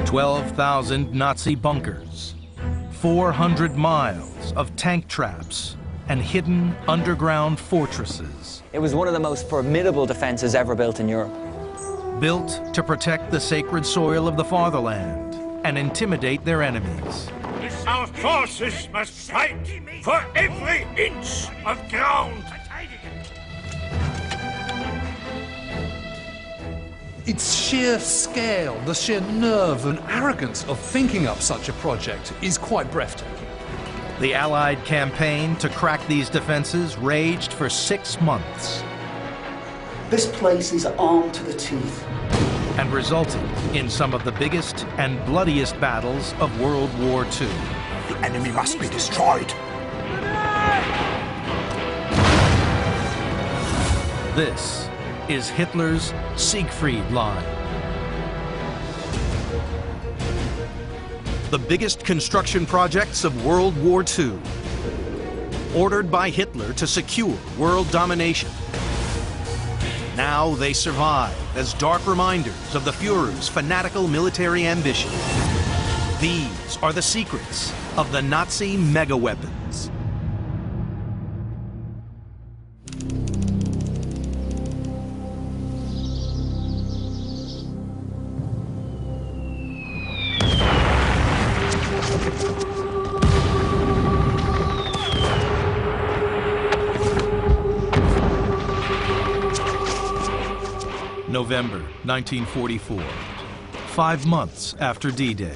12,000 Nazi bunkers, 400 miles of tank traps, and hidden underground fortresses. It was one of the most formidable defenses ever built in Europe. Built to protect the sacred soil of the fatherland and intimidate their enemies. Our forces must fight for every inch of ground. Its sheer scale, the sheer nerve and arrogance of thinking up such a project is quite breathtaking. The Allied campaign to crack these defenses raged for 6 months. This place is armed to the teeth. And resulted in some of the biggest and bloodiest battles of World War II. The enemy must be destroyed. This is Hitler's Siegfried Line. The biggest construction projects of World War II. Ordered by Hitler to secure world domination. Now they survive as dark reminders of the Führer's fanatical military ambition. These are the secrets of the Nazi mega-weapons. November 1944, 5 months after D-Day.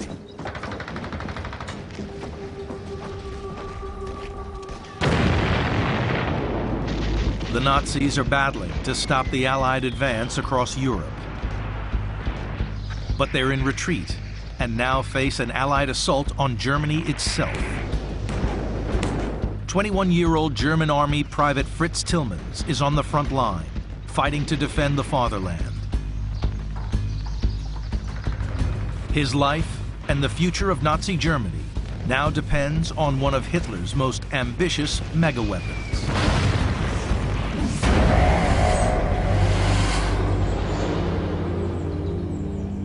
The Nazis are battling to stop the Allied advance across Europe. But they're in retreat and now face an Allied assault on Germany itself. 21-year-old German Army Private Fritz Tillmans is on the front line, fighting to defend the fatherland. His life and the future of Nazi Germany now depends on one of Hitler's most ambitious mega-weapons.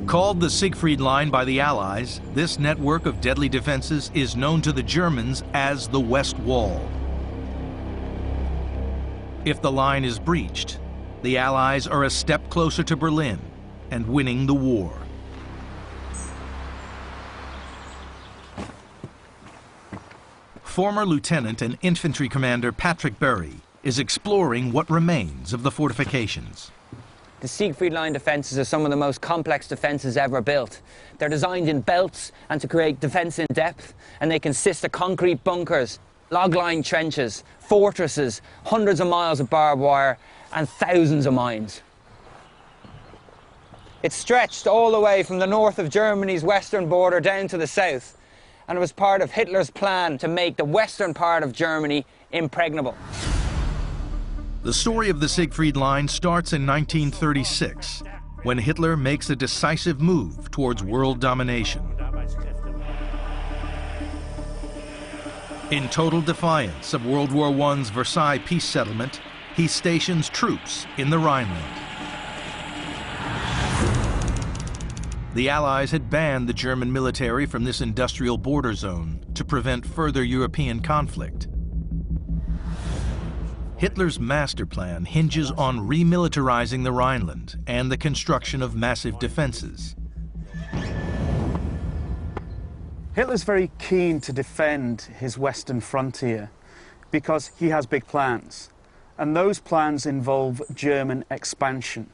Called the Siegfried Line by the Allies, this network of deadly defenses is known to the Germans as the West Wall. If the line is breached, the Allies are a step closer to Berlin and winning the war. Former Lieutenant and Infantry Commander Patrick Berry is exploring what remains of the fortifications. The Siegfried Line defences are some of the most complex defences ever built. They're designed in belts and to create defence in depth, and they consist of concrete bunkers, log-line trenches, fortresses, hundreds of miles of barbed wire, and thousands of mines. It stretched all the way from the north of Germany's western border down to the south, and it was part of Hitler's plan to make the western part of Germany impregnable. The story of the Siegfried Line starts in 1936, when Hitler makes a decisive move towards world domination. In total defiance of World War I's Versailles peace settlement, he stations troops in the Rhineland. The Allies had banned the German military from this industrial border zone to prevent further European conflict. Hitler's master plan hinges on remilitarizing the Rhineland and the construction of massive defenses. Hitler's very keen to defend his western frontier because he has big plans, and those plans involve German expansion.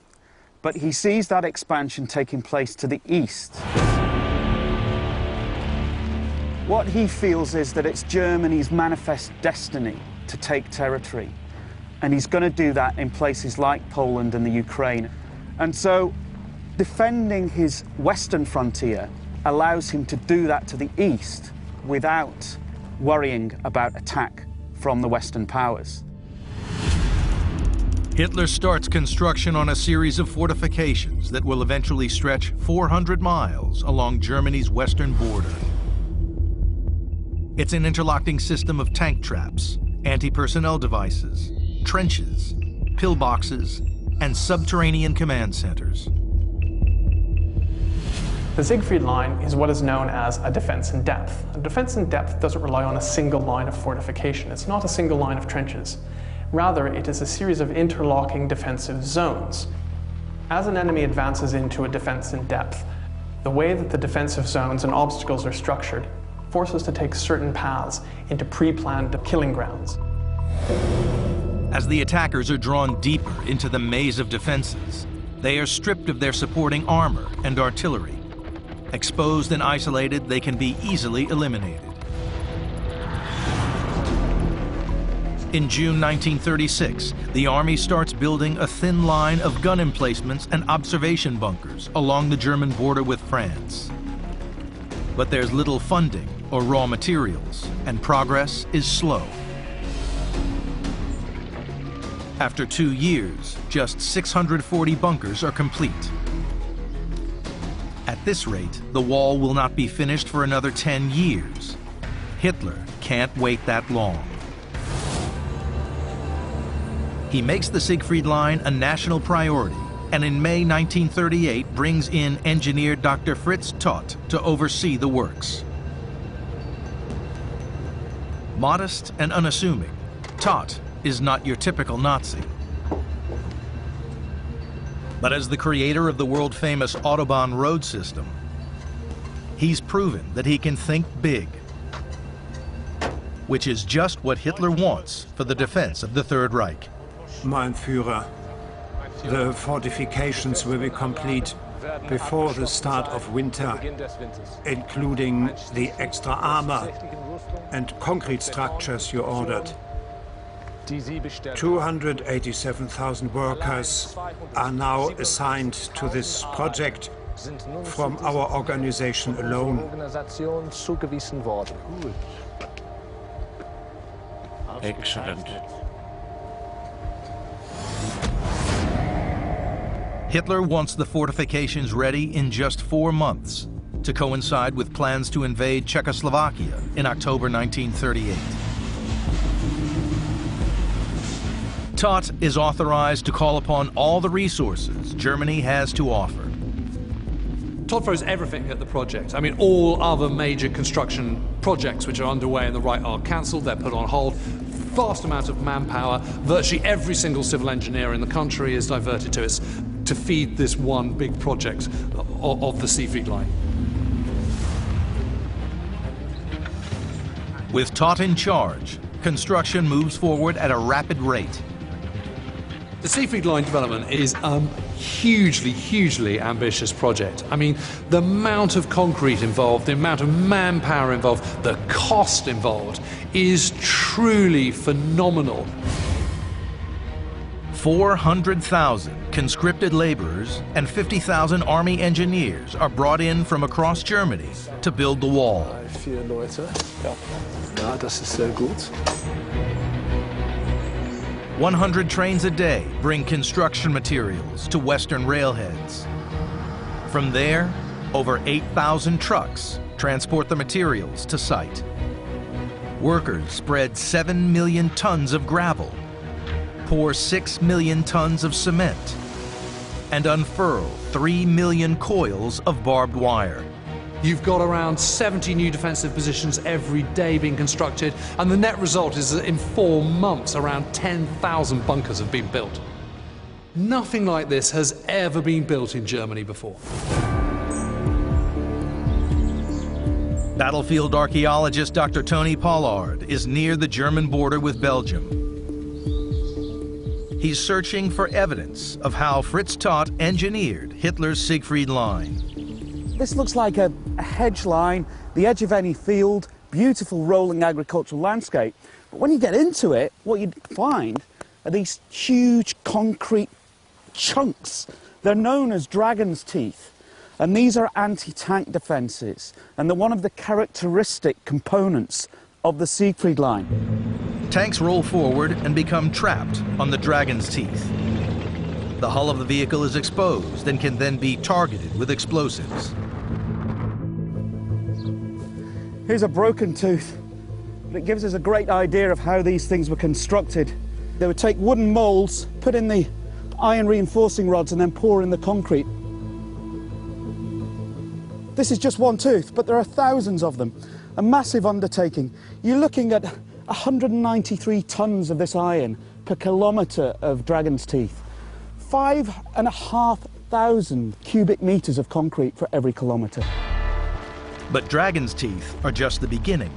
But he sees that expansion taking place to the east. What he feels is that it's Germany's manifest destiny to take territory, and he's going to do that in places like Poland and the Ukraine. And so defending his western frontier allows him to do that to the east without worrying about attack from the Western powers. Hitler starts construction on a series of fortifications that will eventually stretch 400 miles along Germany's western border. It's an interlocking system of tank traps, anti-personnel devices, trenches, pillboxes, and subterranean command centers. The Siegfried line is what is known as a defence in depth. A defence in depth doesn't rely on a single line of fortification. It's not a single line of trenches. Rather, it is a series of interlocking defensive zones. As an enemy advances into a defence in depth, the way that the defensive zones and obstacles are structured force us to take certain paths into pre-planned killing grounds. As the attackers are drawn deeper into the maze of defenses, they are stripped of their supporting armor and artillery. Exposed and isolated, they can be easily eliminated. In June 1936, the Army starts building a thin line of gun emplacements and observation bunkers along the German border with France. But there's little funding or raw materials, and progress is slow. After 2 years, just 640 bunkers are complete. At this rate, the wall will not be finished for another 10 years. Hitler can't wait that long. He makes the Siegfried Line a national priority, and in May 1938 brings in engineer Dr. Fritz Todt to oversee the works. Modest and unassuming, Todt is not your typical Nazi. But as the creator of the world-famous Autobahn road system, he's proven that he can think big, which is just what Hitler wants for the defense of the Third Reich. Mein Führer, the fortifications will be complete before the start of winter, including the extra armor and concrete structures you ordered. 287,000 workers are now assigned to this project from our organization alone. Excellent. Hitler wants the fortifications ready in just 4 months, to coincide with plans to invade Czechoslovakia in October 1938. Todt is authorized to call upon all the resources Germany has to offer. Todt throws everything at the project. I mean, all other major construction projects which are underway in the Reich are cancelled, they're put on hold. Vast amount of manpower, virtually every single civil engineer in the country is diverted to it to feed this one big project of the Siegfried Line. With Todt in charge, construction moves forward at a rapid rate. The Siegfried Line development is a hugely ambitious project. I mean, the amount of concrete involved, the amount of manpower involved, the cost involved is truly phenomenal. 400,000 conscripted laborers and 50,000 army engineers are brought in from across Germany to build the wall. 4 Leute. Ja, das ist sehr gut. 100 trains a day bring construction materials to Western railheads. From there, over 8,000 trucks transport the materials to site. Workers spread 7 million tons of gravel, pour 6 million tons of cement, and unfurl 3 million coils of barbed wire. You've got around 70 new defensive positions every day being constructed, and the net result is that in 4 months, around 10,000 bunkers have been built. Nothing like this has ever been built in Germany before. Battlefield archaeologist Dr. Tony Pollard is near the German border with Belgium. He's searching for evidence of how Fritz Todt engineered Hitler's Siegfried Line. This looks like a hedge line, the edge of any field, beautiful rolling agricultural landscape. But when you get into it, what you find are these huge concrete chunks. They're known as dragon's teeth, and these are anti-tank defences, and they're one of the characteristic components of the Siegfried Line. Tanks roll forward and become trapped on the dragon's teeth. The hull of the vehicle is exposed and can then be targeted with explosives. Here's a broken tooth, but it gives us a great idea of how these things were constructed. They would take wooden moulds, put in the iron reinforcing rods, and then pour in the concrete. This is just one tooth, but there are thousands of them. A massive undertaking. You're looking at 193 tons of this iron per kilometre of dragon's teeth. 5,500 cubic metres of concrete for every kilometre. But dragon's teeth are just the beginning.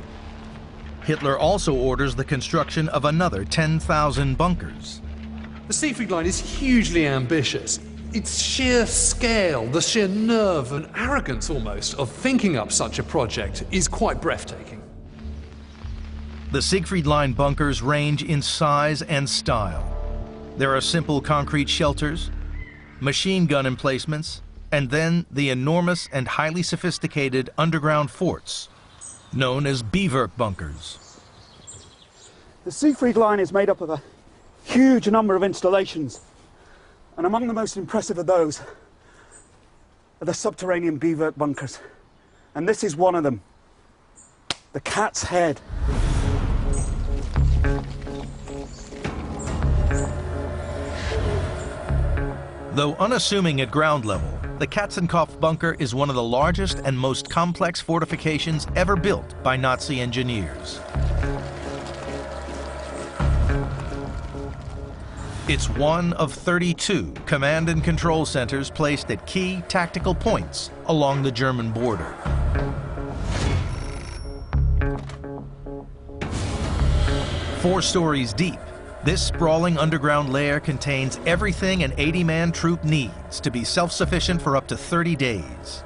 Hitler also orders the construction of another 10,000 bunkers. The Siegfried line is hugely ambitious. Its sheer scale, the sheer nerve and arrogance almost of thinking up such a project is quite breathtaking. The Siegfried line bunkers range in size and style. There are simple concrete shelters, machine gun emplacements, and then the enormous and highly sophisticated underground forts, known as Biwerk bunkers. The Siegfried line is made up of a huge number of installations, and among the most impressive of those are the subterranean Biwerk bunkers. And this is one of them, the Cat's Head. Though unassuming at ground level, the Katzenkopf bunker is one of the largest and most complex fortifications ever built by Nazi engineers. It's one of 32 command and control centers placed at key tactical points along the German border. Four stories deep, this sprawling underground lair contains everything an 80-man troop needs to be self-sufficient for up to 30 days.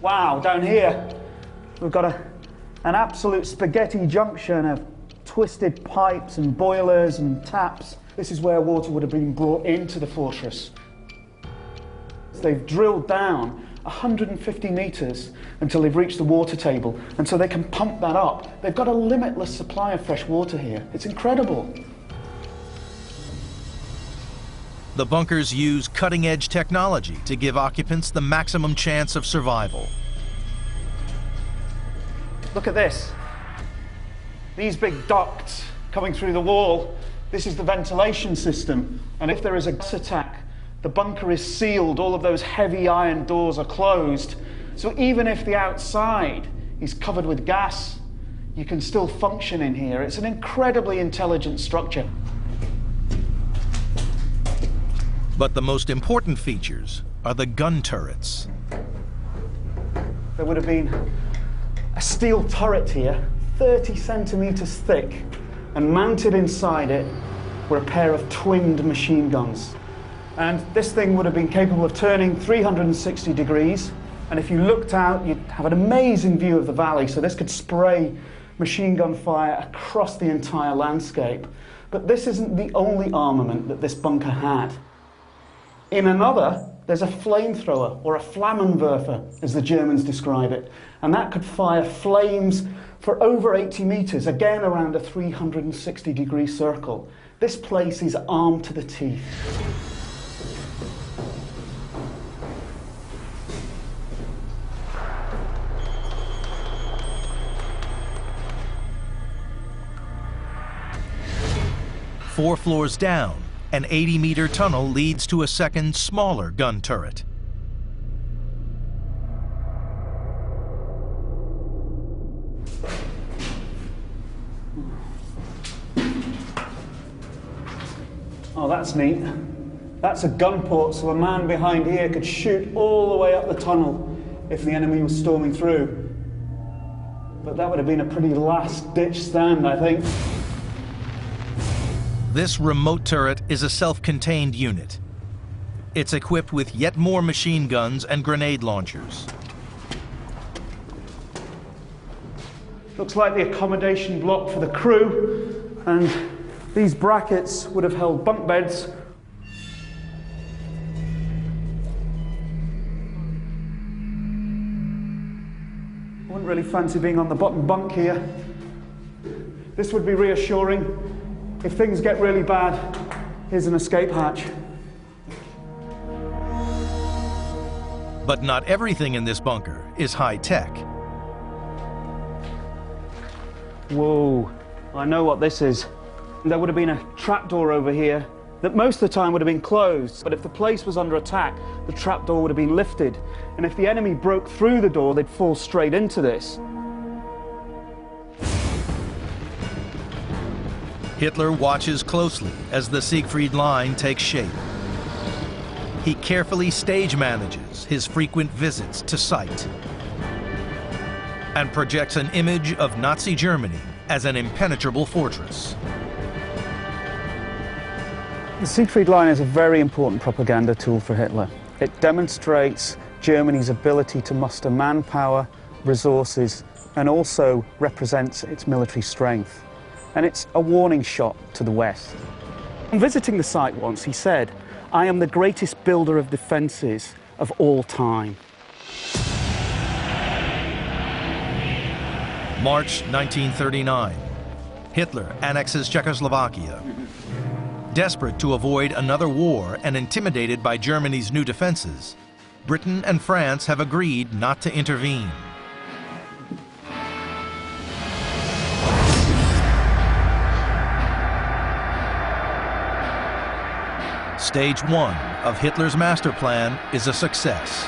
Wow, down here we've got an absolute spaghetti junction of twisted pipes and boilers and taps. This is where water would have been brought into the fortress. They've drilled down 150 metres until they've reached the water table, and so they can pump that up. They've got a limitless supply of fresh water here. It's incredible. The bunkers use cutting-edge technology to give occupants the maximum chance of survival. Look at this. These big ducts coming through the wall, this is the ventilation system. And if there is a gas attack, the bunker is sealed, all of those heavy iron doors are closed. So even if the outside is covered with gas, you can still function in here. It's an incredibly intelligent structure. But the most important features are the gun turrets. There would have been a steel turret here, 30 centimeters thick, and mounted inside it were a pair of twinned machine guns. And this thing would have been capable of turning 360 degrees, and if you looked out, you'd have an amazing view of the valley, so this could spray machine gun fire across the entire landscape. But this isn't the only armament that this bunker had. In another, there's a flamethrower, or a Flammenwerfer, as the Germans describe it, and that could fire flames for over 80 meters, again around a 360-degree circle. This place is armed to the teeth. Four floors down, an 80-meter tunnel leads to a second, smaller gun turret. Oh, that's neat. That's a gun port, so a man behind here could shoot all the way up the tunnel if the enemy was storming through. But that would have been a pretty last-ditch stand, I think. This remote turret is a self-contained unit. It's equipped with yet more machine guns and grenade launchers. Looks like the accommodation block for the crew, and these brackets would have held bunk beds. I wouldn't really fancy being on the bottom bunk here. This would be reassuring. If things get really bad, here's an escape hatch. But not everything in this bunker is high-tech. Whoa, I know what this is. There would have been a trapdoor over here that most of the time would have been closed, but if the place was under attack, the trapdoor would have been lifted. And if the enemy broke through the door, they'd fall straight into this. Hitler watches closely as the Siegfried Line takes shape. He carefully stage manages his frequent visits to site and projects an image of Nazi Germany as an impenetrable fortress. The Siegfried Line is a very important propaganda tool for Hitler. It demonstrates Germany's ability to muster manpower, resources, and also represents its military strength. And it's a warning shot to the West. On visiting the site once, he said, "I am the greatest builder of defences of all time." March 1939. Hitler annexes Czechoslovakia. Desperate to avoid another war and intimidated by Germany's new defenses, Britain and France have agreed not to intervene. Stage 1 of Hitler's master plan is a success.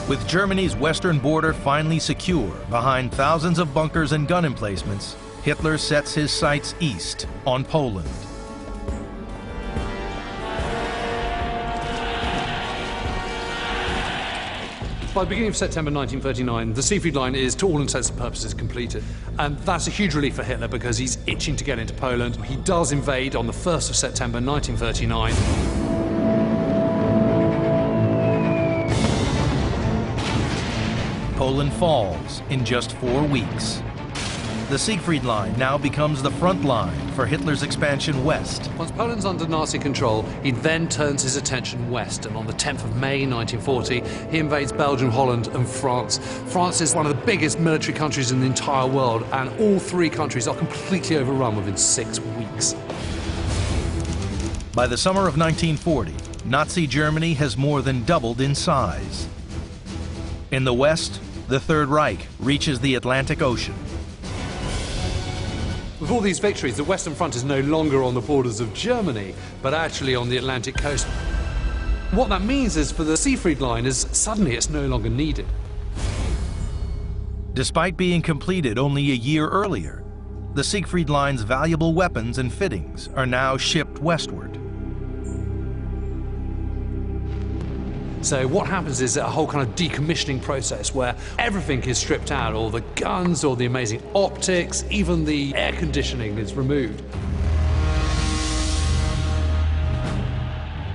With Germany's western border finally secure behind thousands of bunkers and gun emplacements, Hitler sets his sights east on Poland. By the beginning of September 1939, the Siegfried Line is, to all intents and purposes, completed. And that's a huge relief for Hitler because he's itching to get into Poland. He does invade on the 1st of September 1939. Poland falls in just 4 weeks. The Siegfried Line now becomes the front line for Hitler's expansion west. Once Poland's under Nazi control, he then turns his attention west, and on the 10th of May 1940, he invades Belgium, Holland, and France. France is one of the biggest military countries in the entire world, and all 3 countries are completely overrun within 6 weeks. By the summer of 1940, Nazi Germany has more than doubled in size. In the west, the Third Reich reaches the Atlantic Ocean. With all these victories, the Western Front is no longer on the borders of Germany, but actually on the Atlantic coast. What that means is for the Siegfried Line is suddenly it's no longer needed. Despite being completed only a year earlier, the Siegfried Line's valuable weapons and fittings are now shipped westward. So what happens is a whole kind of decommissioning process where everything is stripped out, all the guns, all the amazing optics, even the air conditioning is removed.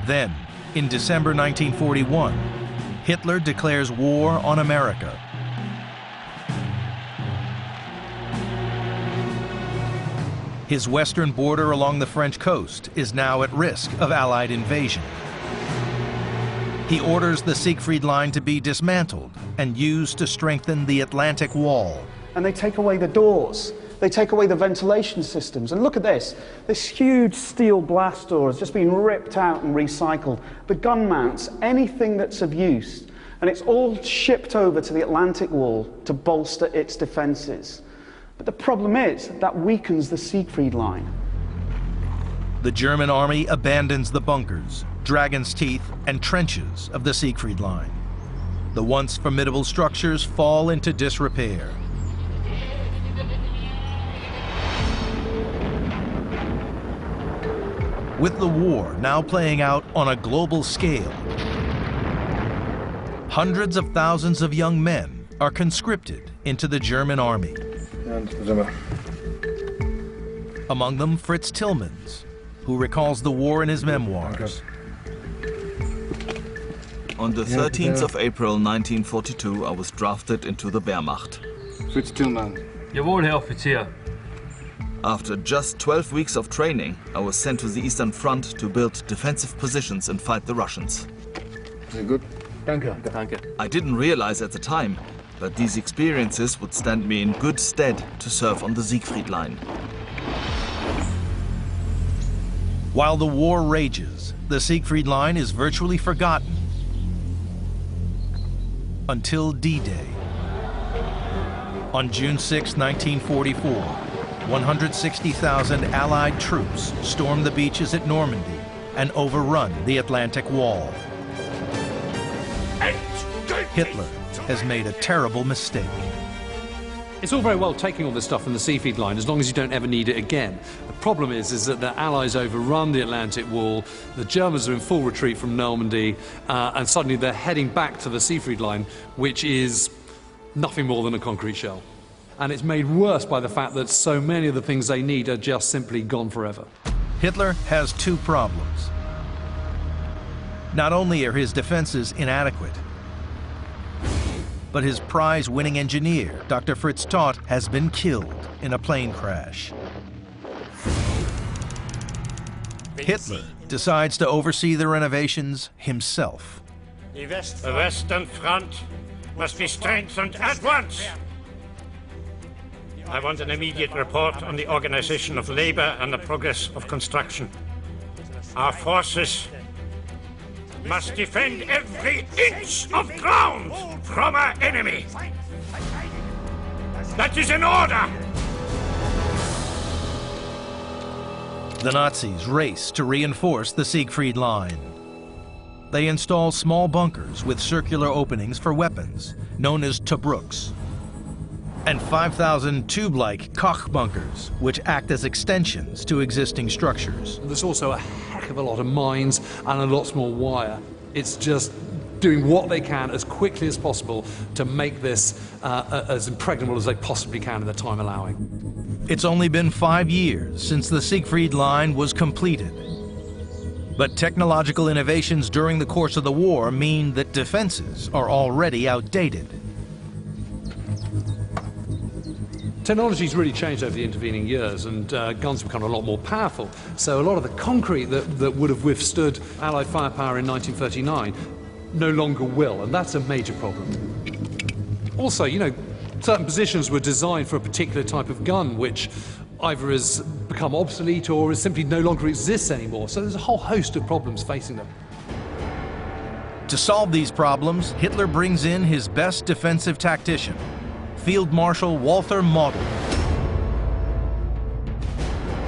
Then, in December 1941, Hitler declares war on America. His western border along the French coast is now at risk of Allied invasion. He orders the Siegfried Line to be dismantled and used to strengthen the Atlantic Wall. And they take away the doors. They take away the ventilation systems. And look at this. This huge steel blast door has just been ripped out and recycled. The gun mounts, anything that's of use. And it's all shipped over to the Atlantic Wall to bolster its defenses. But the problem is that weakens the Siegfried Line. The German army abandons the bunkers, Dragon's Teeth, and trenches of the Siegfried Line. The once formidable structures fall into disrepair. With the war now playing out on a global scale, hundreds of thousands of young men are conscripted into the German army. Among them, Fritz Tillmans, who recalls the war in his memoirs. On the 13th of April 1942, I was drafted into the Wehrmacht. Fritz Tillmann. Jawohl, Herr Offizier. After just 12 weeks of training, I was sent to the Eastern Front to build defensive positions and fight the Russians. Very good. Danke. Danke. I didn't realize at the time, but these experiences would stand me in good stead to serve on the Siegfried Line. While the war rages, the Siegfried Line is virtually forgotten until D-Day. On June 6, 1944, 160,000 Allied troops stormed the beaches at Normandy and overrun the Atlantic Wall. Hitler has made a terrible mistake. It's all very well taking all this stuff from the Siegfried Line as long as you don't ever need it again. The problem is that the Allies overrun the Atlantic Wall, the Germans are in full retreat from Normandy, and suddenly they're heading back to the Siegfried Line, which is nothing more than a concrete shell. And it's made worse by the fact that so many of the things they need are just simply gone forever. Hitler has two problems. Not only are his defenses inadequate, but his prize-winning engineer, Dr. Fritz Todt, has been killed in a plane crash. Hitler decides to oversee the renovations himself. The Western Front must be strengthened at once. I want an immediate report on the organization of labor and the progress of construction. Our forces must defend every inch of ground from our enemy. That is an order! The Nazis race to reinforce the Siegfried Line. They install small bunkers with circular openings for weapons, known as Tobruks, and 5,000 tube-like Koch bunkers, which act as extensions to existing structures. There's also a heck of a lot of mines and a lot more wire. It's just doing what they can as quickly as possible to make this as impregnable as they possibly can in the time allowing. It's only been 5 years since the Siegfried Line was completed. But technological innovations during the course of the war mean that defenses are already outdated. Technology's really changed over the intervening years, and guns have become a lot more powerful. So a lot of the concrete that would have withstood Allied firepower in 1939 no longer will, and that's a major problem. Also, you know, certain positions were designed for a particular type of gun, which either has become obsolete or is simply no longer exists anymore. So there's a whole host of problems facing them. To solve these problems, Hitler brings in his best defensive tactician, Field Marshal Walter Model.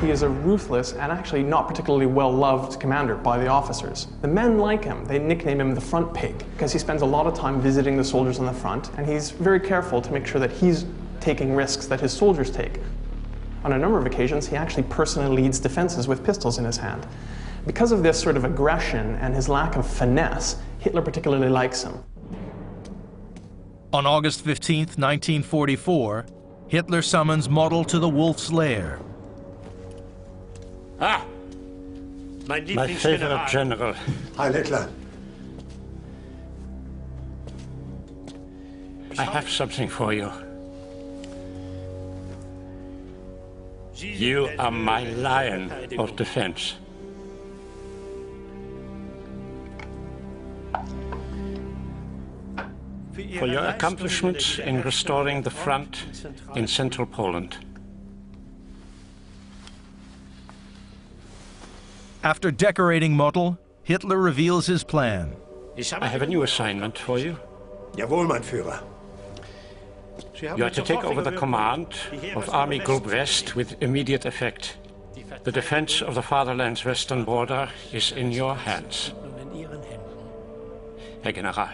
He is a ruthless and actually not particularly well-loved commander by the officers. The men like him. They nickname him the front pig because he spends a lot of time visiting the soldiers on the front, and he's very careful to make sure that he's taking risks that his soldiers take. On a number of occasions, he actually personally leads defenses with pistols in his hand. Because of this sort of aggression and his lack of finesse, Hitler particularly likes him. On August 15th, 1944, Hitler summons Model to the Wolf's Lair. Ah! My favorite general. Heil Hitler. I have something for you. You are my lion of defense. For your accomplishments in restoring the front in central Poland. After decorating Model, Hitler reveals his plan. I have a new assignment for you. Jawohl, mein Führer. You are to take over the command of Army Group West with immediate effect. The defense of the fatherland's western border is in your hands. Herr General.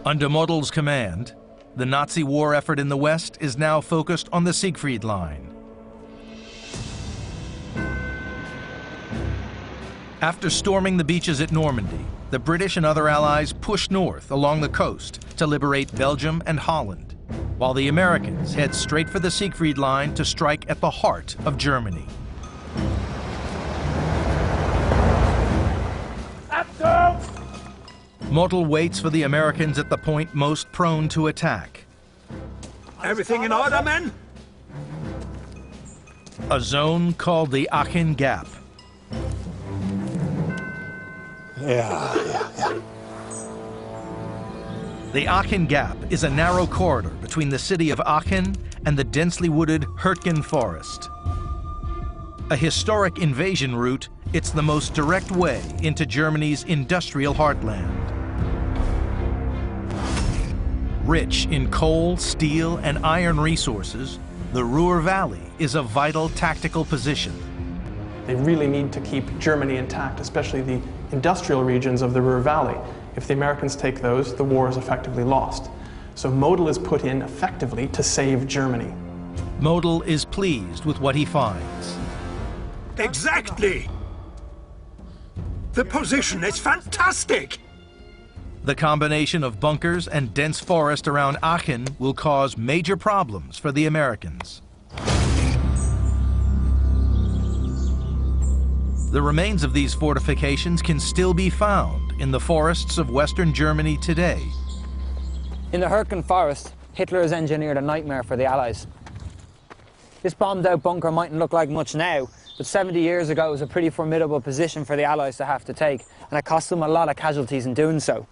Under Model's command, the Nazi war effort in the West is now focused on the Siegfried Line. After storming the beaches at Normandy, the British and other allies pushed north along the coast to liberate Belgium and Holland, while the Americans head straight for the Siegfried Line to strike at the heart of Germany. Model waits for the Americans at the point most prone to attack. Everything in order, men? A zone called the Aachen Gap. Yeah. The Aachen Gap is a narrow corridor between the city of Aachen and the densely wooded Hürtgen forest. A historic invasion route, it's the most direct way into Germany's industrial heartland. Rich in coal, steel, and iron resources, the Ruhr Valley is a vital tactical position. They really need to keep Germany intact, especially the industrial regions of the Ruhr Valley. If the Americans take those, the war is effectively lost. So Model is put in effectively to save Germany. Model is pleased with what he finds. Exactly! The position is fantastic! The combination of bunkers and dense forest around Aachen will cause major problems for the Americans. The remains of these fortifications can still be found in the forests of Western Germany today. In the Hürtgen forest, Hitler has engineered a nightmare for the Allies. This bombed-out bunker mightn't look like much now, but 70 years ago it was a pretty formidable position for the Allies to have to take, and it cost them a lot of casualties in doing so.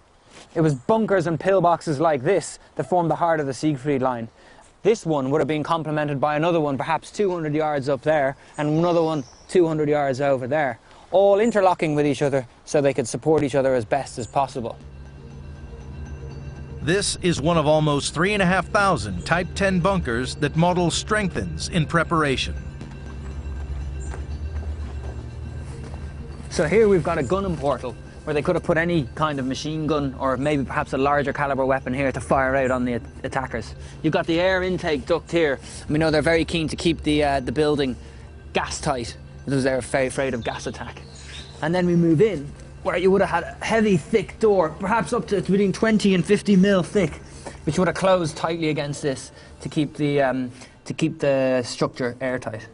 It was bunkers and pillboxes like this that formed the heart of the Siegfried line. This one would have been complemented by another one, perhaps 200 yards up there, and another one 200 yards over there, all interlocking with each other so they could support each other as best as possible. This is one of almost 3,500 Type 10 bunkers that Model strengthens in preparation. So here we've got a gunning portal where they could have put any kind of machine gun or maybe perhaps a larger caliber weapon here to fire out on the attackers. You've got the air intake duct here. We know they're very keen to keep the building gas tight because they're very afraid of gas attack. And then we move in where you would have had a heavy, thick door, perhaps up to between 20 and 50 mil thick, which would have closed tightly against this to keep the structure airtight.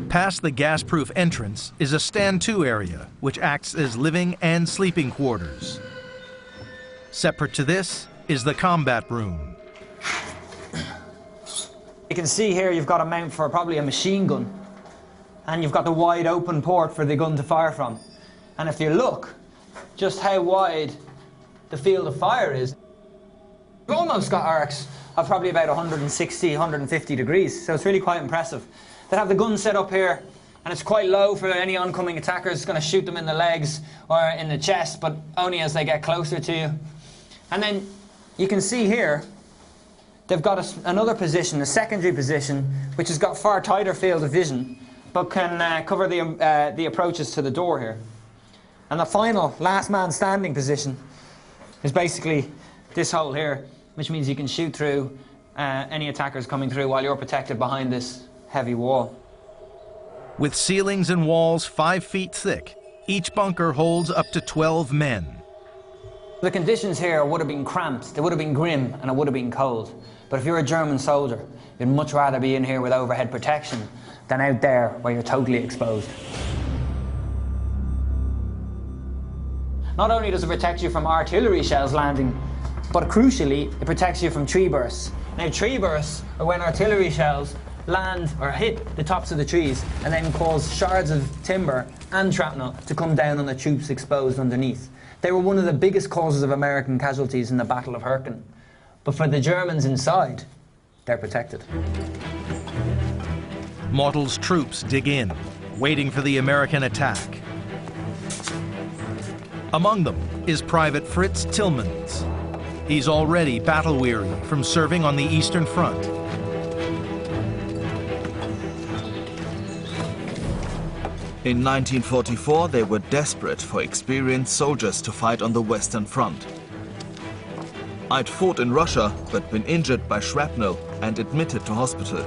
Past the gas-proof entrance is a stand-to area, which acts as living and sleeping quarters. Separate to this is the combat room. You can see here you've got a mount for probably a machine gun, and you've got the wide open port for the gun to fire from. And if you look just how wide the field of fire is, you've almost got arcs of probably about 160, 150 degrees, so it's really quite impressive. They have the gun set up here, and it's quite low for any oncoming attackers. It's going to shoot them in the legs or in the chest, but only as they get closer to you. And then you can see here, they've got another position, a secondary position, which has got far tighter field of vision, but can cover the approaches to the door here. And the final, last man standing position is basically this hole here, which means you can shoot through any attackers coming through while you're protected behind this heavy wall. With ceilings and walls 5 feet thick, each bunker holds up to 12 men. The conditions here would have been cramped, they would have been grim, and it would have been cold. But if you're a German soldier, you'd much rather be in here with overhead protection than out there where you're totally exposed. Not only does it protect you from artillery shells landing, but crucially, it protects you from tree bursts. Now, tree bursts are when artillery shells land or hit the tops of the trees and then cause shards of timber and shrapnel to come down on the troops exposed underneath. They were one of the biggest causes of American casualties in the Battle of Hürtgen. But for the Germans inside, they're protected. Model's troops dig in, waiting for the American attack. Among them is Private Fritz Tillmans. He's already battle-weary from serving on the Eastern Front. In 1944, they were desperate for experienced soldiers to fight on the Western Front. I'd fought in Russia, but been injured by shrapnel and admitted to hospital.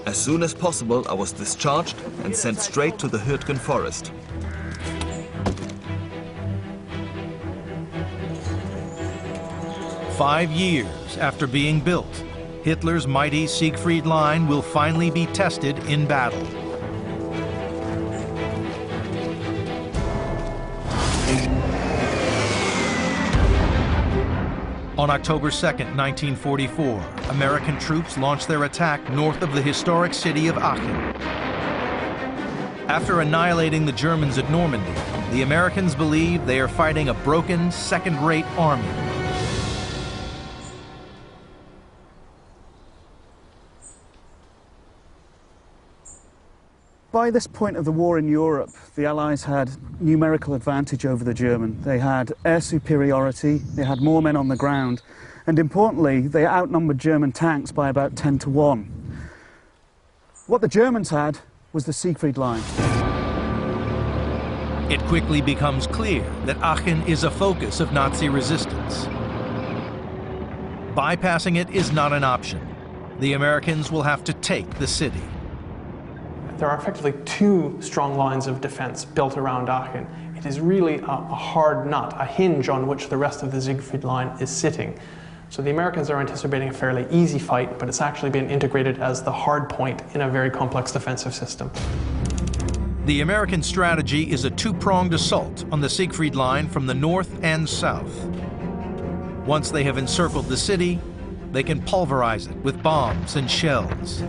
As soon as possible, I was discharged and sent straight to the Hürtgen forest. "5 years after being built, Hitler's mighty Siegfried line will finally be tested in battle. On October 2nd, 1944, American troops launched their attack north of the historic city of Aachen. After annihilating the Germans at Normandy, the Americans believe they are fighting a broken, second-rate army. By this point of the war in Europe, the Allies had numerical advantage over the German. They had air superiority, they had more men on the ground, and importantly, they outnumbered German tanks by about 10 to 1. What the Germans had was the Siegfried line. It quickly becomes clear that Aachen is a focus of Nazi resistance. Bypassing it is not an option. The Americans will have to take the city. There are effectively two strong lines of defense built around Aachen. It is really a hard nut, a hinge on which the rest of the Siegfried line is sitting. So the Americans are anticipating a fairly easy fight, but it's actually been integrated as the hard point in a very complex defensive system. The American strategy is a two-pronged assault on the Siegfried line from the north and south. Once they have encircled the city, they can pulverize it with bombs and shells.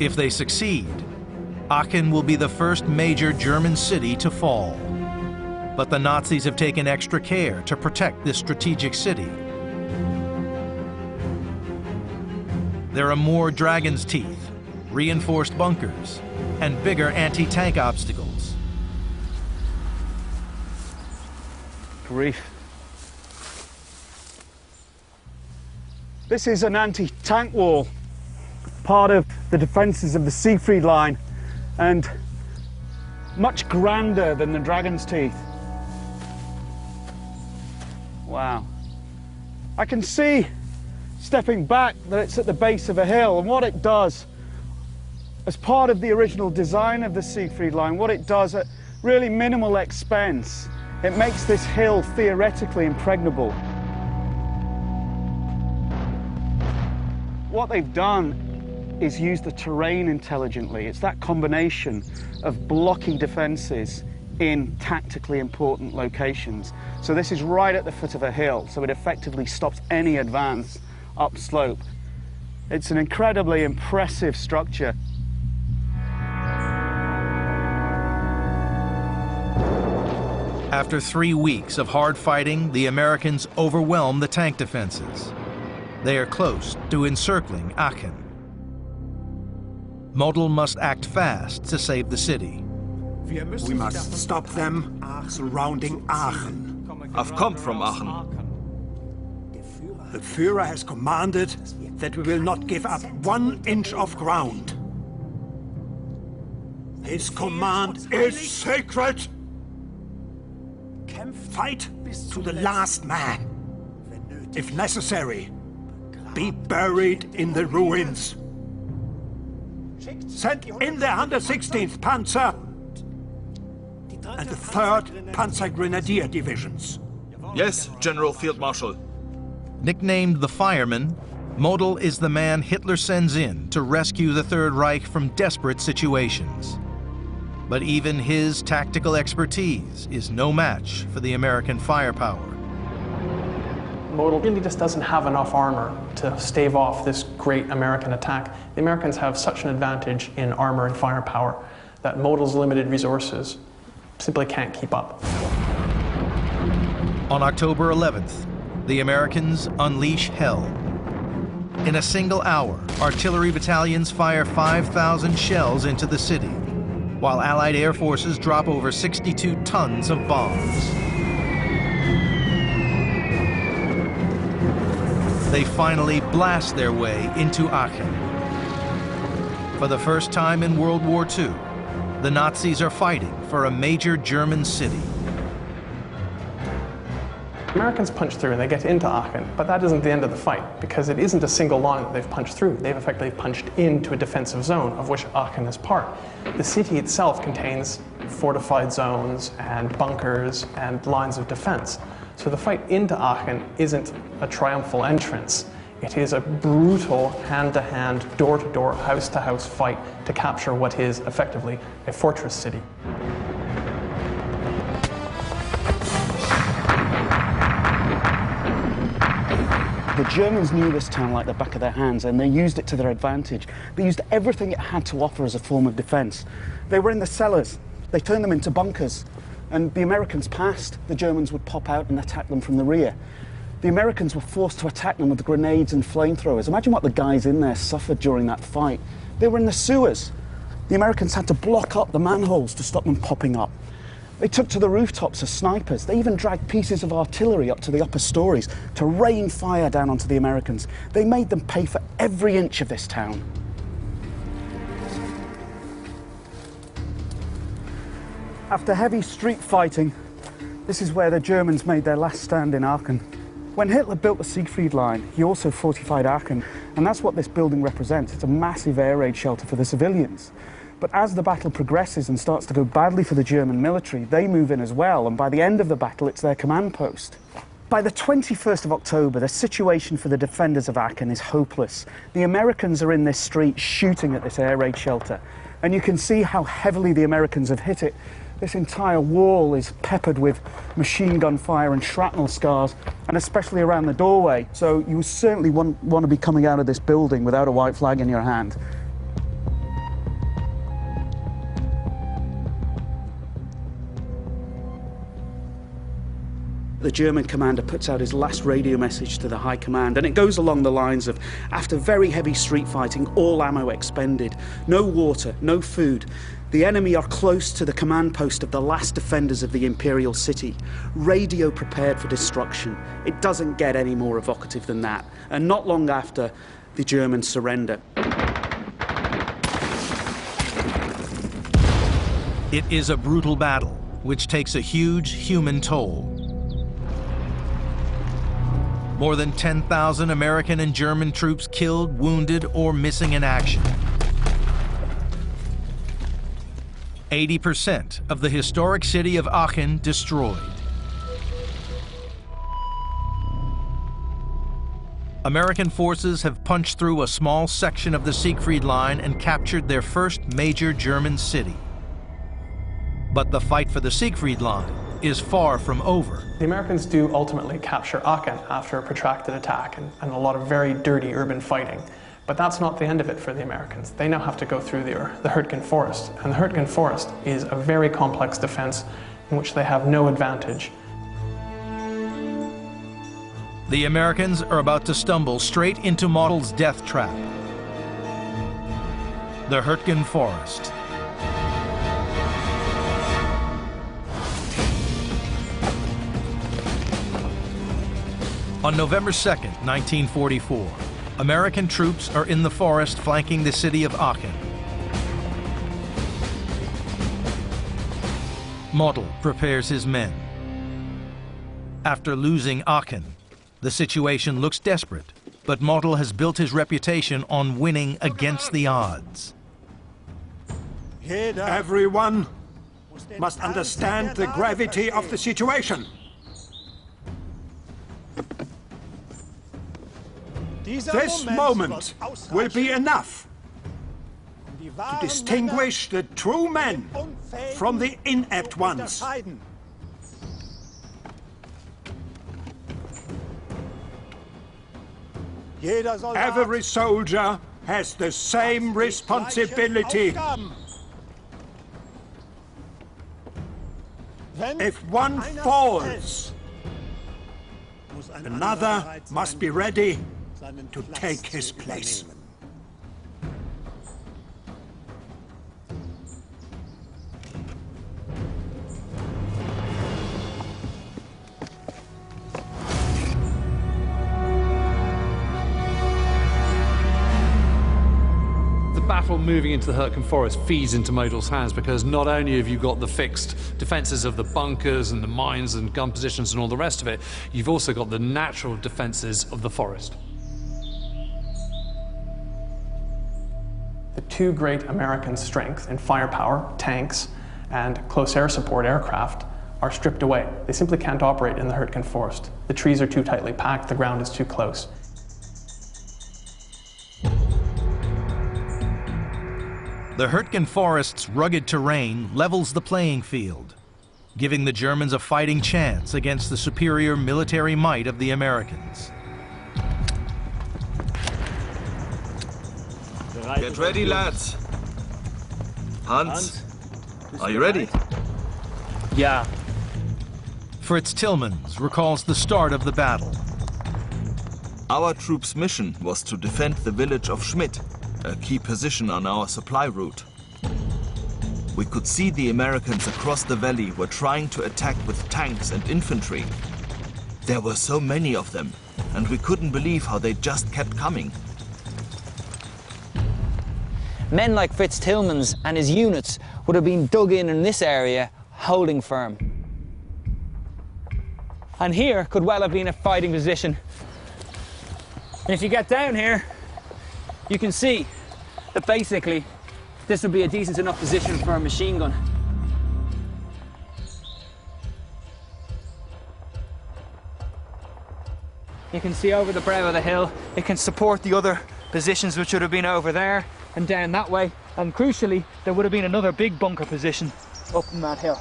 If they succeed, Aachen will be the first major German city to fall. But the Nazis have taken extra care to protect this strategic city. There are more dragon's teeth, reinforced bunkers, and bigger anti-tank obstacles. Grief. This is an anti-tank wall, part of the defences of the Siegfried line, and much grander than the dragon's teeth. Wow. I can see, stepping back, that it's at the base of a hill, and what it does, as part of the original design of the Siegfried line, what it does at really minimal expense, it makes this hill theoretically impregnable. What they've done is use the terrain intelligently. It's that combination of blocky defences in tactically important locations. So this is right at the foot of a hill, so it effectively stops any advance upslope. It's an incredibly impressive structure. After 3 weeks of hard fighting, the Americans overwhelm the tank defenses. They are close to encircling Aachen. Model must act fast to save the city. We must stop them surrounding Aachen. I've come from Aachen. The Führer has commanded that we will not give up 1 inch of ground. His command is sacred. Fight to the last man. If necessary, be buried in the ruins. Send in the 116th Panzer and the 3rd Panzer Grenadier Divisions. Yes, General Field Marshal. Nicknamed the Fireman, Model is the man Hitler sends in to rescue the Third Reich from desperate situations. But even his tactical expertise is no match for the American firepower. Model really just doesn't have enough armor to stave off this great American attack. The Americans have such an advantage in armor and firepower that Model's limited resources simply can't keep up. On October 11th, the Americans unleash hell. In a single hour, artillery battalions fire 5,000 shells into the city, while Allied air forces drop over 62 tons of bombs. They finally blast their way into Aachen. For the first time in World War II, the Nazis are fighting for a major German city. Americans punch through and they get into Aachen, but that isn't the end of the fight, because it isn't a single line that they've punched through. They've effectively punched into a defensive zone, of which Aachen is part. The city itself contains fortified zones and bunkers and lines of defense. So the fight into Aachen isn't a triumphal entrance. It is a brutal hand-to-hand, door-to-door, house-to-house fight to capture what is effectively a fortress city. The Germans knew this town like the back of their hands, and they used it to their advantage. They used everything it had to offer as a form of defense. They were in the cellars. They turned them into bunkers. And the Americans passed, the Germans would pop out and attack them from the rear. The Americans were forced to attack them with grenades and flamethrowers. Imagine what the guys in there suffered during that fight. They were in the sewers. The Americans had to block up the manholes to stop them popping up. They took to the rooftops as snipers. They even dragged pieces of artillery up to the upper stories to rain fire down onto the Americans. They made them pay for every inch of this town. After heavy street fighting, this is where the Germans made their last stand in Aachen. When Hitler built the Siegfried line, he also fortified Aachen, and that's what this building represents. It's a massive air raid shelter for the civilians. But as the battle progresses and starts to go badly for the German military, they move in as well, and by the end of the battle, it's their command post. By the 21st of October, the situation for the defenders of Aachen is hopeless. The Americans are in this street shooting at this air raid shelter, and you can see how heavily the Americans have hit it. This entire wall is peppered with machine gun fire and shrapnel scars, and especially around the doorway. So you certainly want to be coming out of this building without a white flag in your hand. The German commander puts out his last radio message to the High Command, and it goes along the lines of, after very heavy street fighting, all ammo expended, no water, no food. The enemy are close to the command post of the last defenders of the Imperial City. Radio prepared for destruction. It doesn't get any more evocative than that. And not long after, the Germans surrender. It is a brutal battle, which takes a huge human toll. More than 10,000 American and German troops killed, wounded, or missing in action. 80% of the historic city of Aachen destroyed. American forces have punched through a small section of the Siegfried line and captured their first major German city. But the fight for the Siegfried line is far from over. The Americans do ultimately capture Aachen after a protracted attack and a lot of very dirty urban fighting. But that's not the end of it for the Americans. They now have to go through the Hürtgen Forest. And the Hürtgen Forest is a very complex defense in which they have no advantage. The Americans are about to stumble straight into Model's death trap. The Hürtgen Forest. On November 2nd, 1944, American troops are in the forest flanking the city of Aachen. Model prepares his men. After losing Aachen, the situation looks desperate, but Model has built his reputation on winning against the odds. Everyone must understand the gravity of the situation. This moment will be enough to distinguish the true men from the inept ones. Every soldier has the same responsibility. If one falls, another must be ready to take his place. The battle moving into the Hürtgen Forest feeds into Model's hands because not only have you got the fixed defences of the bunkers and the mines and gun positions and all the rest of it, you've also got the natural defences of the forest. The two great American strengths in firepower, tanks, and close air support aircraft are stripped away. They simply can't operate in the Hürtgen Forest. The trees are too tightly packed, the ground is too close. The Hürtgen Forest's rugged terrain levels the playing field, giving the Germans a fighting chance against the superior military might of the Americans. Get ready, lads. Hans, are you ready? Yeah. Fritz Tillmans recalls the start of the battle. Our troops' mission was to defend the village of Schmidt. a key position on our supply route. We could see the Americans across the valley were trying to attack with tanks and infantry. There were so many of them, and we couldn't believe how they just kept coming. Men like Fritz Tillmans and his units would have been dug in this area, holding firm. And here could well have been a fighting position. And if you get down here, you can see that basically this would be a decent enough position for a machine gun. You can see over the brow of the hill, it can support the other positions which would have been over there and down that way. And crucially, there would have been another big bunker position up in that hill.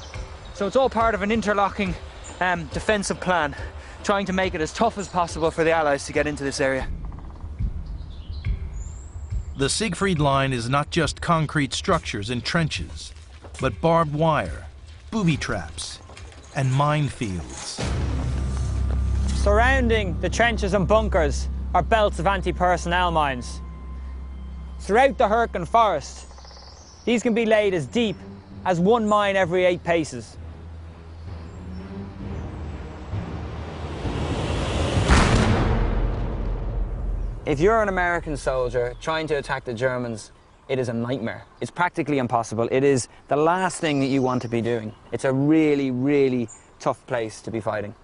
So it's all part of an interlocking defensive plan, trying to make it as tough as possible for the Allies to get into this area. The Siegfried Line is not just concrete structures and trenches, but barbed wire, booby traps, and minefields. Surrounding the trenches and bunkers are belts of anti-personnel mines. Throughout the Hürtgen forest, these can be laid as deep as one mine every 8 paces. If you're an American soldier trying to attack the Germans, it is a nightmare. It's practically impossible. It is the last thing that you want to be doing. It's a really, really tough place to be fighting.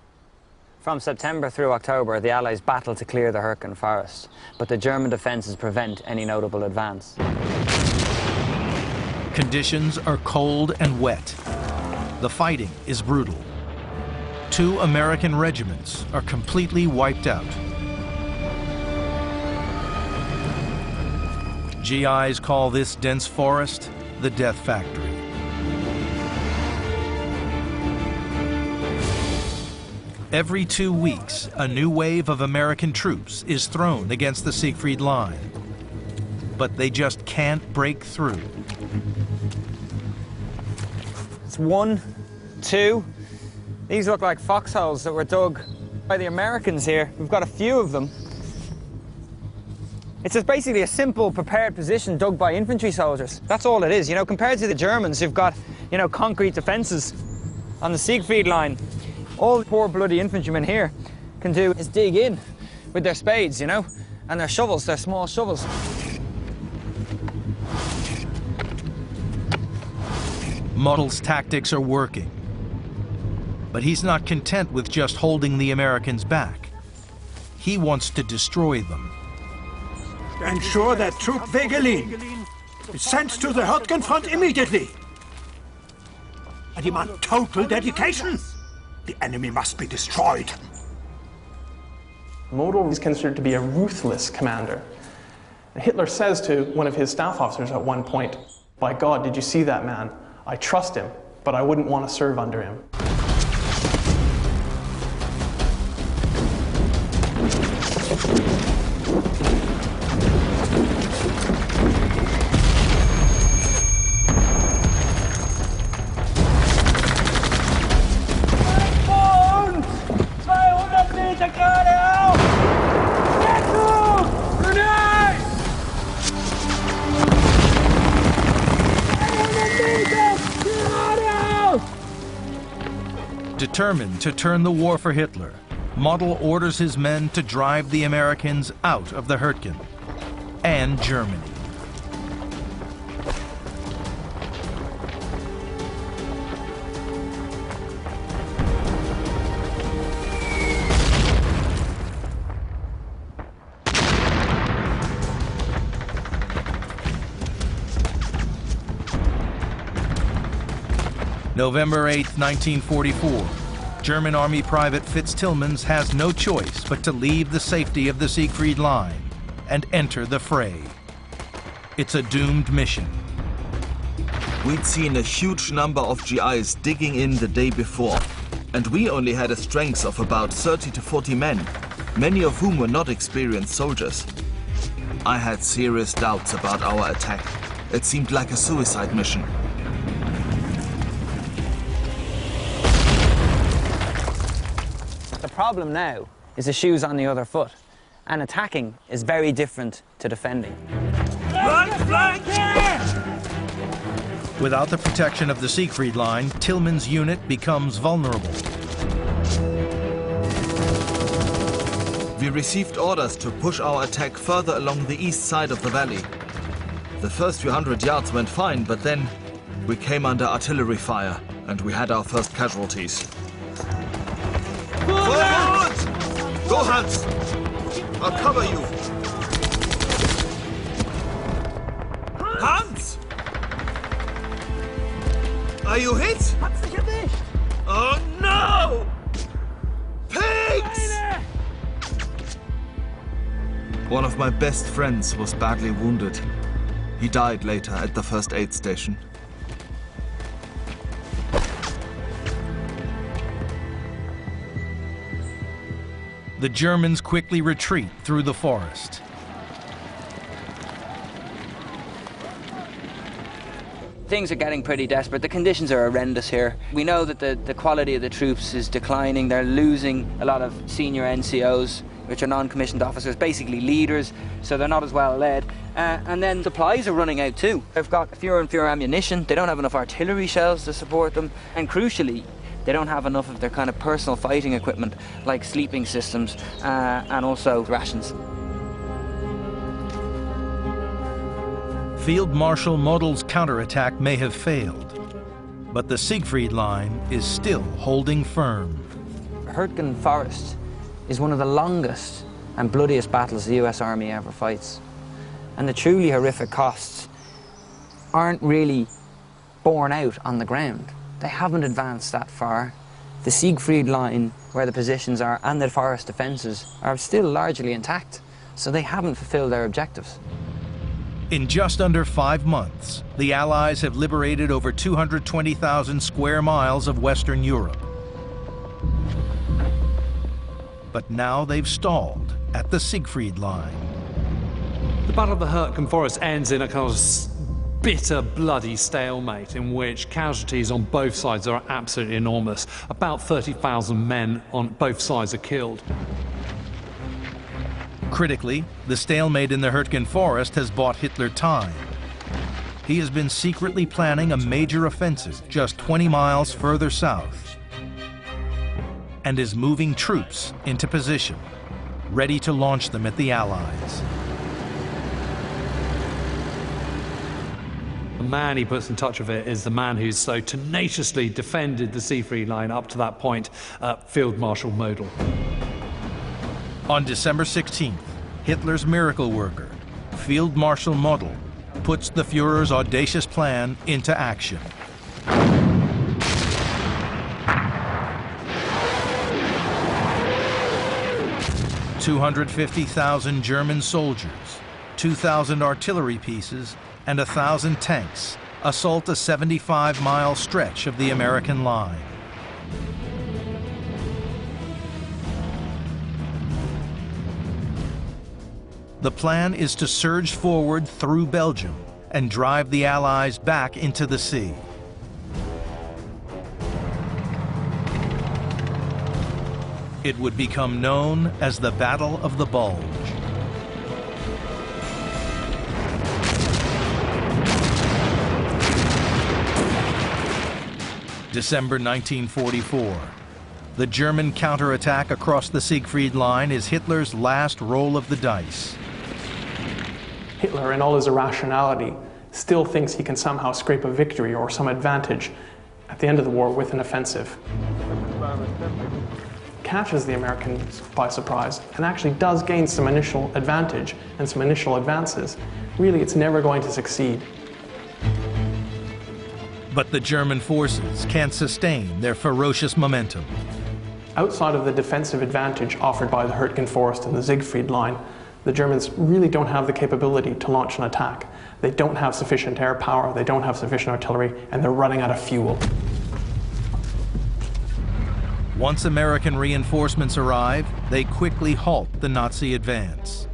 From September through October, the Allies battle to clear the Hürtgen forest, but the German defences prevent any notable advance. Conditions are cold and wet. The fighting is brutal. 2 American regiments are completely wiped out. GIs call this dense forest the death factory. Every 2 weeks, a new wave of American troops is thrown against the Siegfried Line. But they just can't break through. It's 1, 2. These look like foxholes that were dug by the Americans here. We've got a few of them. It's just basically a simple prepared position dug by infantry soldiers. That's all it is, you know, compared to the Germans who've got, you know, concrete defences on the Siegfried Line. All the poor bloody infantrymen here can do is dig in with their spades, you know, and their shovels, their small shovels. Model's tactics are working. But he's not content with just holding the Americans back. He wants to destroy them. Ensure that Troop Wegelin is sent to the Hürtgen front immediately. I demand total dedication. The enemy must be destroyed. Model is considered to be a ruthless commander. Hitler says to one of his staff officers at one point, "By God, did you see that man? I trust him, but I wouldn't want to serve under him." Determined to turn the war for Hitler, Model orders his men to drive the Americans out of the Hürtgen and Germany. November 8, 1944. German Army Private Fritz Tillmans has no choice but to leave the safety of the Siegfried Line and enter the fray. It's a doomed mission. We'd seen a huge number of GIs digging in the day before, and we only had a strength of about 30 to 40 men, many of whom were not experienced soldiers. I had serious doubts about our attack. It seemed like a suicide mission. The problem now is the shoes on the other foot, and attacking is very different to defending. Run! Without the protection of the Siegfried line, Tillman's unit becomes vulnerable. We received orders to push our attack further along the east side of the valley. The first few hundred yards went fine, but then we came under artillery fire and we had our first casualties. Forward! Go, Hans! I'll cover you. Hans! Are you hit? Oh no! Pigs! One of my best friends was badly wounded. He died later at the first aid station. The Germans quickly retreat through the forest. Things are getting pretty desperate. The conditions are horrendous here. We know that the quality of the troops is declining. They're losing a lot of senior NCOs, which are non-commissioned officers, basically leaders, so they're not as well led. And then supplies are running out too. They've got fewer and fewer ammunition. They don't have enough artillery shells to support them. And crucially, they don't have enough of their kind of personal fighting equipment, like sleeping systems and also rations. Field Marshal Model's counterattack may have failed, but the Siegfried line is still holding firm. Hürtgen Forest is one of the longest and bloodiest battles the US Army ever fights. And the truly horrific costs aren't really borne out on the ground. They haven't advanced that far. The Siegfried line, where the positions are, and the forest defences are still largely intact, so they haven't fulfilled their objectives. In just under 5 months, the Allies have liberated over 220,000 square miles of Western Europe. But now they've stalled at the Siegfried line. The Battle of the Hürtgen Forest ends in a kind of bitter, bloody stalemate in which casualties on both sides are absolutely enormous. About 30,000 men on both sides are killed. Critically, the stalemate in the Hürtgen Forest has bought Hitler time. He has been secretly planning a major offensive just 20 miles further south and is moving troops into position, ready to launch them at the Allies. The man he puts in touch with it is the man who's so tenaciously defended the Siegfried line up to that point, Field Marshal Model. On December 16th, Hitler's miracle worker, Field Marshal Model, puts the Führer's audacious plan into action. "250,000 German soldiers, 2,000 artillery pieces, and 1,000 tanks assault a 75-mile stretch of the American line. The plan is to surge forward through Belgium and drive the Allies back into the sea. It would become known as the Battle of the Bulge. December 1944. The German counterattack across the Siegfried line is Hitler's last roll of the dice. Hitler, in all his irrationality, still thinks he can somehow scrape a victory or some advantage at the end of the war with an offensive. Catches the Americans by surprise and actually does gain some initial advantage and some initial advances. Really, it's never going to succeed. But the German forces can't sustain their ferocious momentum. Outside of the defensive advantage offered by the Hürtgen Forest and the Siegfried line, the Germans really don't have the capability to launch an attack. They don't have sufficient air power, they don't have sufficient artillery, and they're running out of fuel. Once American reinforcements arrive, they quickly halt the Nazi advance.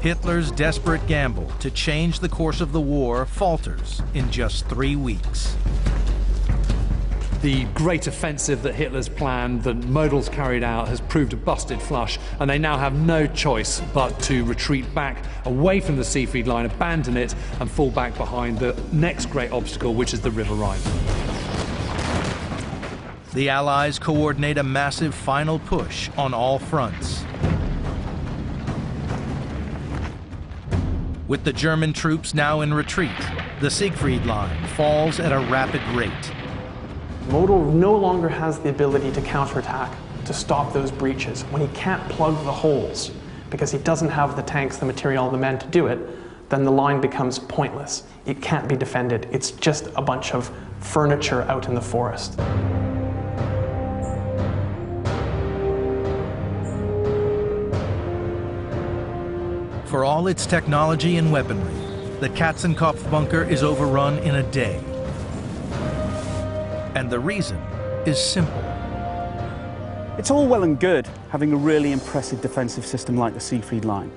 Hitler's desperate gamble to change the course of the war falters in just 3 weeks. The great offensive that Hitler's planned, that Modell's carried out, has proved a busted flush, and they now have no choice but to retreat back away from the Siegfried line, abandon it, and fall back behind the next great obstacle, which is the River Rhine. The Allies coordinate a massive final push on all fronts. With the German troops now in retreat, the Siegfried line falls at a rapid rate. Model no longer has the ability to counterattack, to stop those breaches. When he can't plug the holes, because he doesn't have the tanks, the material, the men to do it, then the line becomes pointless. It can't be defended. It's just a bunch of furniture out in the forest. For all its technology and weaponry, the Katzenkopf bunker is overrun in a day. And the reason is simple. It's all well and good having a really impressive defensive system like the Siegfried line,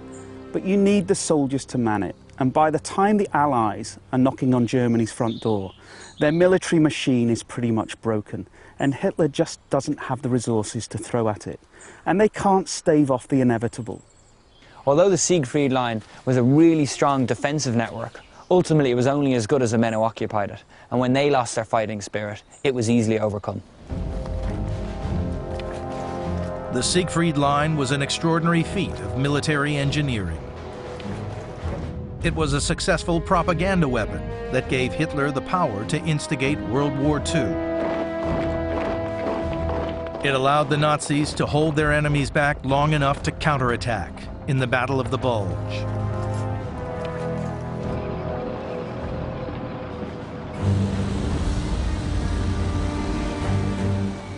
but you need the soldiers to man it. And by the time the Allies are knocking on Germany's front door, their military machine is pretty much broken, and Hitler just doesn't have the resources to throw at it. And they can't stave off the inevitable. Although the Siegfried line was a really strong defensive network, ultimately it was only as good as the men who occupied it, and when they lost their fighting spirit, it was easily overcome. The Siegfried line was an extraordinary feat of military engineering. It was a successful propaganda weapon that gave Hitler the power to instigate World War II. It allowed the Nazis to hold their enemies back long enough to counterattack in the Battle of the Bulge.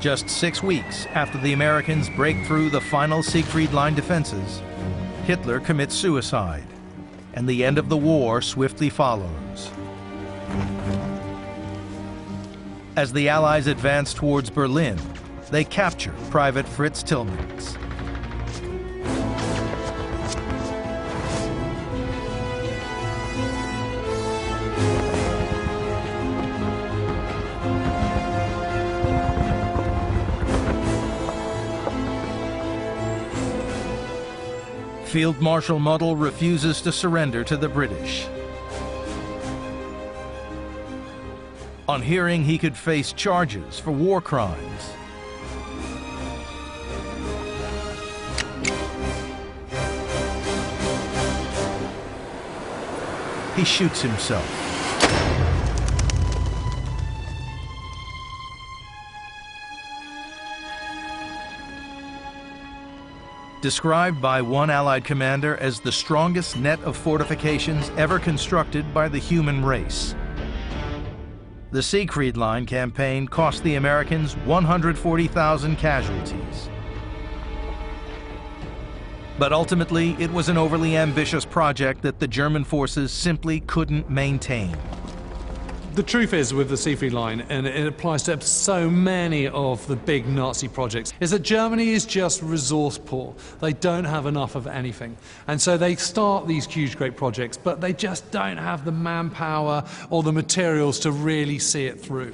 Just 6 weeks after the Americans break through the final Siegfried line defenses, Hitler commits suicide, and the end of the war swiftly follows. As the Allies advance towards Berlin, they capture Private Fritz Tillmans. Field Marshal Model refuses to surrender to the British. On hearing he could face charges for war crimes, he shoots himself. Described by one Allied commander as the strongest net of fortifications ever constructed by the human race. The Siegfried Line campaign cost the Americans 140,000 casualties. But ultimately, it was an overly ambitious project that the German forces simply couldn't maintain. The truth is, with the Siegfried line, and it applies to so many of the big Nazi projects, is that Germany is just resource poor. They don't have enough of anything. And so they start these huge, great projects, but they just don't have the manpower or the materials to really see it through.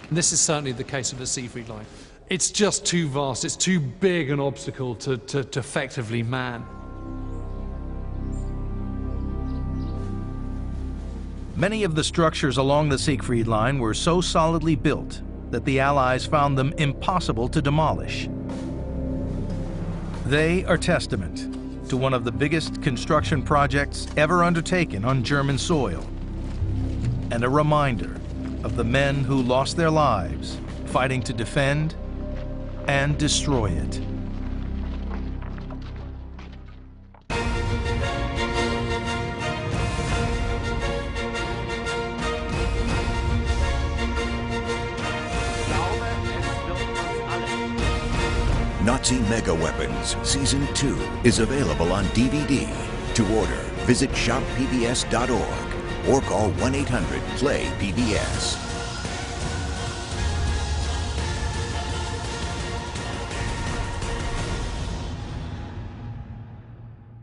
And this is certainly the case of the Siegfried line. It's just too vast, it's too big an obstacle to effectively man. Many of the structures along the Siegfried Line were so solidly built that the Allies found them impossible to demolish. They are testament to one of the biggest construction projects ever undertaken on German soil, and a reminder of the men who lost their lives fighting to defend and destroy it. Nazi Mega Weapons Season 2 is available on DVD. To order, visit shoppbs.org or call 1-800-PLAY-PBS.